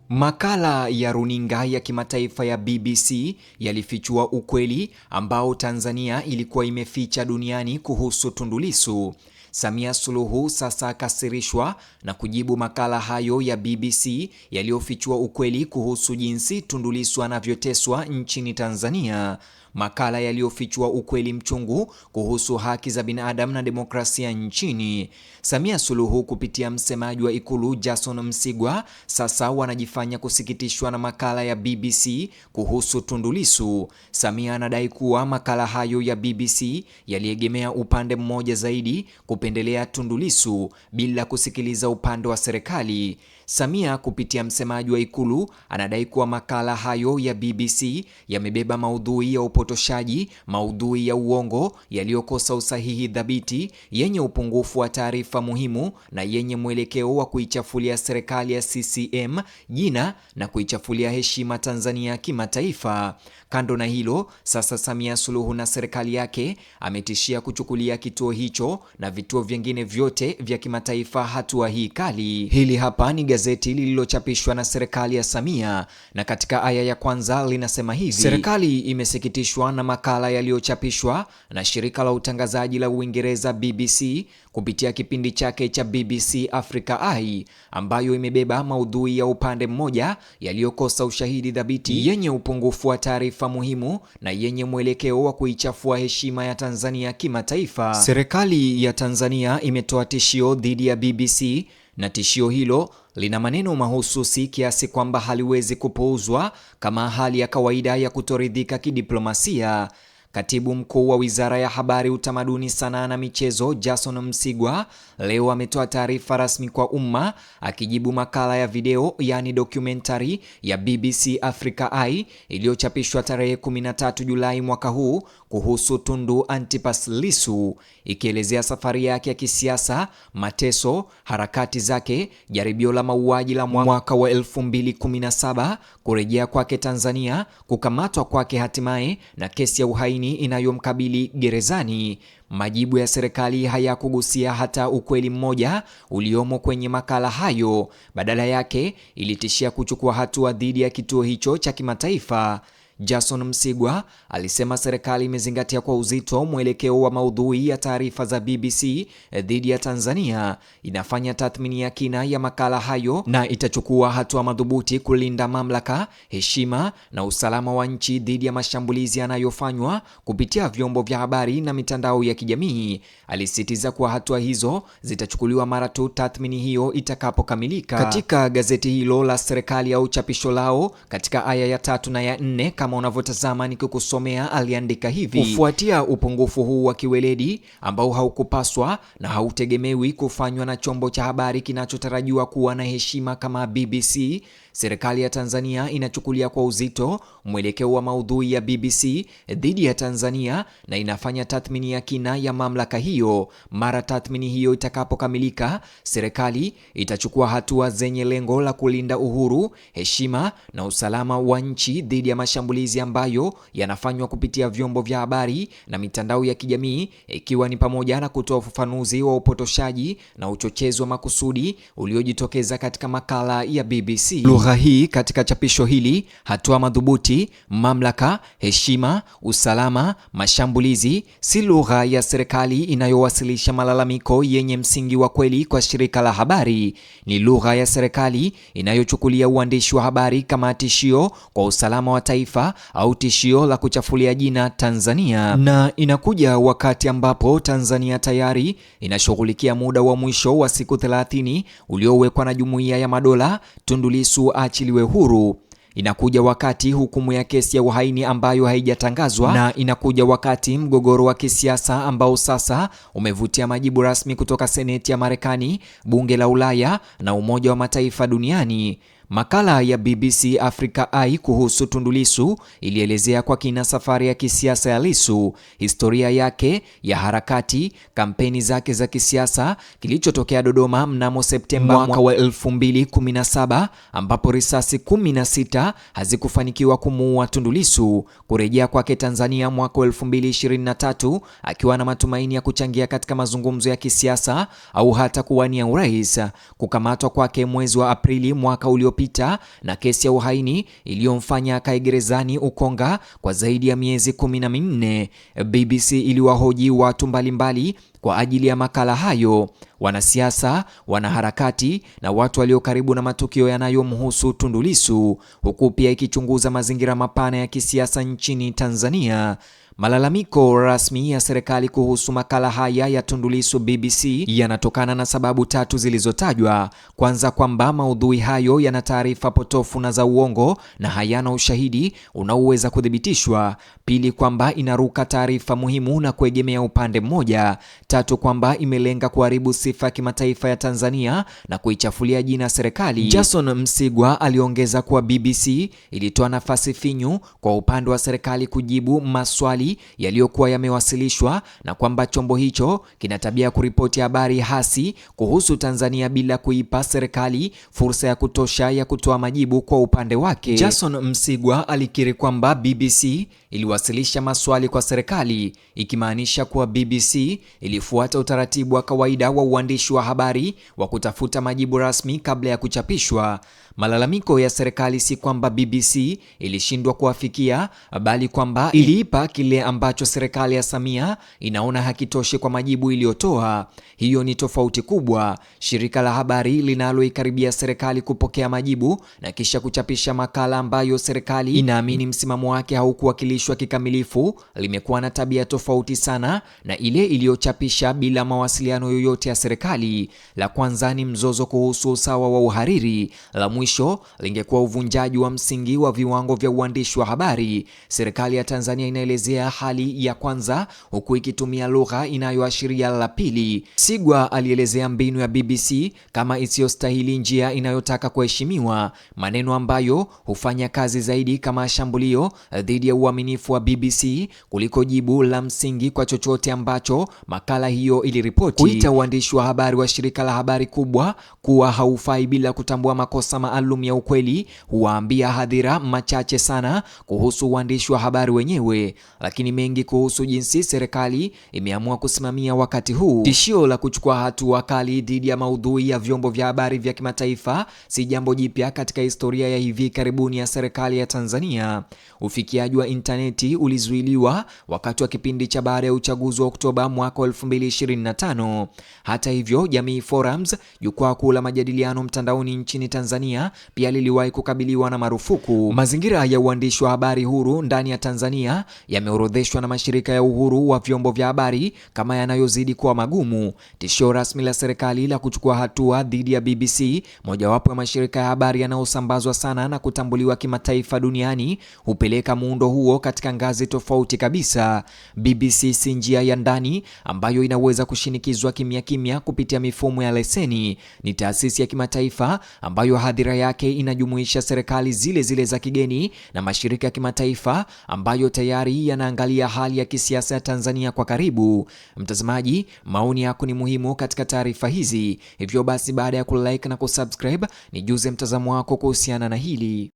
Makala ya runinga ya kimataifa ya BBC yalifichua ukweli ambao Tanzania ilikuwa imeficha duniani kuhusu Tundu Lissu. Samia Suluhu sasa akasirishwa na kujibu makala hayo ya BBC yaliyofichua ukweli kuhusu jinsi Tundu Lissu anavyoteswa nchini Tanzania. Makala yaliyofichua ukweli mchungu kuhusu haki za binadamu na demokrasia nchini. Samia Suluhu kupitia msemaji wa Ikulu Jason Msigwa sasa wanajifanya kusikitishwa na makala ya BBC kuhusu Tundu Lissu. Samia anadai kuwa makala hayo ya BBC yaliegemea upande mmoja zaidi, kupendelea Tundu Lissu bila kusikiliza upande wa serikali. Samia kupitia msemaji wa Ikulu anadai kuwa makala hayo ya BBC yamebeba maudhui ya upotoshaji, maudhui ya uongo yaliyokosa usahihi thabiti, yenye upungufu wa taarifa muhimu na yenye mwelekeo wa kuichafulia serikali ya CCM jina na kuichafulia heshima Tanzania kimataifa. Kando na hilo, sasa Samia Suluhu na serikali yake ametishia kuchukulia kituo hicho na vituo vingine vyote vya kimataifa hatua hii kali. Hili hapa ni gazeti lililochapishwa na serikali ya Samia, na katika aya ya kwanza linasema hivi: serikali imesikitishwa na makala yaliyochapishwa na shirika la utangazaji la Uingereza BBC kupitia kipindi chake cha BBC Africa Eye, ambayo imebeba maudhui ya upande mmoja yaliyokosa ushahidi thabiti, yenye upungufu wa taarifa muhimu na yenye mwelekeo wa kuichafua heshima ya Tanzania kimataifa. Serikali ya Tanzania imetoa tishio dhidi ya BBC, na tishio hilo lina maneno mahususi kiasi kwamba haliwezi kupuuzwa kama hali ya kawaida ya kutoridhika kidiplomasia. Katibu Mkuu wa Wizara ya Habari, Utamaduni, Sanaa na Michezo, Jason Msigwa, leo ametoa taarifa rasmi kwa umma akijibu makala ya video yani documentary ya BBC Africa Eye iliyochapishwa tarehe 13 Julai mwaka huu kuhusu Tundu Antipas Lissu, ikielezea safari yake ya kisiasa, mateso, harakati zake, jaribio la mauaji la mwaka wa 2017, kurejea kwake Tanzania, kukamatwa kwake hatimaye na kesi ya uhaini inayomkabili gerezani. Majibu ya serikali hayakugusia hata ukweli mmoja uliomo kwenye makala hayo. Badala yake ilitishia kuchukua hatua dhidi ya kituo hicho cha kimataifa. Jason Msigwa alisema serikali imezingatia kwa uzito mwelekeo wa maudhui ya taarifa za BBC dhidi ya Tanzania, inafanya tathmini ya kina ya makala hayo na itachukua hatua madhubuti kulinda mamlaka, heshima na usalama wa nchi dhidi ya mashambulizi yanayofanywa kupitia vyombo vya habari na mitandao ya kijamii. Alisisitiza kuwa hatua hizo zitachukuliwa mara tu tathmini hiyo itakapokamilika. Katika gazeti hilo la serikali au chapisho lao, katika aya ya 3 na ya 4 kama unavyotazama nikikusomea, aliandika hivi: kufuatia upungufu huu wa kiweledi ambao haukupaswa na hautegemewi kufanywa na chombo cha habari kinachotarajiwa kuwa na heshima kama BBC, serikali ya Tanzania inachukulia kwa uzito mwelekeo wa maudhui ya BBC dhidi ya Tanzania na inafanya tathmini ya kina ya mamlaka hiyo. Mara tathmini hiyo itakapokamilika, serikali itachukua hatua zenye lengo la kulinda uhuru, heshima na usalama wa nchi dhidi ya mashambulizi ambayo yanafanywa kupitia vyombo vya habari na mitandao ya kijamii, ikiwa ni pamoja na kutoa ufafanuzi wa upotoshaji na uchochezi wa makusudi uliojitokeza katika makala ya BBC. Lugha hii katika chapisho hili: hatua madhubuti, mamlaka, heshima, usalama, mashambulizi, si lugha ya serikali inayowasilisha malalamiko yenye msingi wa kweli kwa shirika la habari. Ni lugha ya serikali inayochukulia uandishi wa habari kama tishio kwa usalama wa taifa au tishio la kuchafulia jina Tanzania. Na inakuja wakati ambapo Tanzania tayari inashughulikia muda wa mwisho wa siku 30 uliowekwa na Jumuiya ya Madola Tundu Lissu aachiliwe huru. Inakuja wakati hukumu ya kesi ya uhaini ambayo haijatangazwa, na inakuja wakati mgogoro wa kisiasa ambao sasa umevutia majibu rasmi kutoka Seneti ya Marekani, Bunge la Ulaya na Umoja wa Mataifa duniani. Makala ya BBC Africa Eye kuhusu Tundu Lissu ilielezea kwa kina safari ya kisiasa ya Lissu, historia yake ya harakati, kampeni zake za kisiasa, kilichotokea Dodoma mnamo Septemba mwaka wa 2017 ambapo risasi 16 hazikufanikiwa kumuua Tundu Lissu, kurejea kwake Tanzania mwaka wa 2023 akiwa na matumaini ya kuchangia katika mazungumzo ya kisiasa au hata kuwania urais, kukamatwa kwake mwezi wa Aprili mwaka uliopita iliyopita na kesi ya uhaini iliyomfanya akae gerezani Ukonga kwa zaidi ya miezi 14. BBC iliwahoji watu mbalimbali kwa ajili ya makala hayo: wanasiasa, wanaharakati na watu walio karibu na matukio yanayomhusu Tundu Lissu, huku pia ikichunguza mazingira mapana ya kisiasa nchini Tanzania. Malalamiko rasmi ya serikali kuhusu makala haya ya Tundu Lissu BBC yanatokana na sababu tatu zilizotajwa. Kwanza, kwamba maudhui hayo yana taarifa potofu na za uongo na hayana ushahidi unaoweza kuthibitishwa. Pili, kwamba inaruka taarifa muhimu na kuegemea upande mmoja. Tatu, kwamba imelenga kuharibu sifa ya kimataifa ya Tanzania na kuichafulia jina serikali. Jason Msigwa aliongeza kuwa BBC ilitoa nafasi finyu kwa upande wa serikali kujibu maswali yaliyokuwa yamewasilishwa na kwamba chombo hicho kina tabia ya kuripoti habari hasi kuhusu Tanzania bila kuipa serikali fursa ya kutosha ya kutoa majibu kwa upande wake. Jason Msigwa alikiri kwamba BBC iliwasilisha maswali kwa serikali, ikimaanisha kuwa BBC ilifuata utaratibu wa kawaida wa uandishi wa habari wa kutafuta majibu rasmi kabla ya kuchapishwa. Malalamiko ya serikali si kwamba BBC ilishindwa kuwafikia, bali kwamba iliipa kile ambacho serikali ya Samia inaona hakitoshi kwa majibu iliyotoa. Hiyo ni tofauti kubwa. Shirika la habari linaloikaribia serikali kupokea majibu na kisha kuchapisha makala ambayo serikali inaamini msimamo wake haukuwakilishwa kikamilifu limekuwa na tabia tofauti sana na ile iliyochapisha bila mawasiliano yoyote ya serikali. La kwanza ni mzozo kuhusu usawa wa uhariri. La mwisho lingekuwa uvunjaji wa msingi wa viwango vya uandishi wa habari. Serikali ya Tanzania inaelezea hali ya kwanza huku ikitumia lugha inayoashiria la pili. Msigwa alielezea mbinu ya BBC kama isiyostahili njia inayotaka kuheshimiwa, maneno ambayo hufanya kazi zaidi kama shambulio dhidi ya uaminifu wa BBC kuliko jibu la msingi kwa chochote ambacho makala hiyo iliripoti. Kuita uandishi wa habari wa shirika la habari kubwa kuwa haufai bila kutambua makosa maalum ya ukweli huwaambia hadhira machache sana kuhusu uandishi wa habari wenyewe, lakini mengi kuhusu jinsi serikali imeamua kusimamia wakati huu. Tishio la kuchukua hatua kali dhidi ya maudhui ya vyombo vya habari vya kimataifa si jambo jipya katika historia ya hivi karibuni ya serikali ya Tanzania. Ufikiaji wa intaneti ulizuiliwa wakati wa kipindi cha baada ya uchaguzi wa Oktoba mwaka 2025. Hata hivyo, Jamii Forums, jukwaa kuu la majadiliano mtandaoni nchini Tanzania, pia liliwahi kukabiliwa na marufuku. Mazingira ya uandishi wa habari huru ndani ya Tanzania yameorodheshwa na mashirika ya uhuru wa vyombo vya habari kama yanayozidi kuwa magumu. Tishio rasmi la serikali la kuchukua hatua dhidi ya BBC, mojawapo ya mashirika ya habari yanayosambazwa sana na kutambuliwa kimataifa duniani, hupeleka muundo huo katika ngazi tofauti kabisa. BBC si njia ya ndani ambayo inaweza kushinikizwa kimya kimya kupitia mifumo ya leseni. Ni taasisi ya kimataifa ambayo hadhira yake inajumuisha serikali zile zile za kigeni na mashirika ya kimataifa ambayo tayari yanaangalia hali ya kisiasa ya Tanzania kwa karibu. Mtazamaji, maoni yako ni muhimu katika taarifa hizi. Hivyo basi, baada ya kulike na kusubscribe, nijuze mtazamo wako kuhusiana na hili.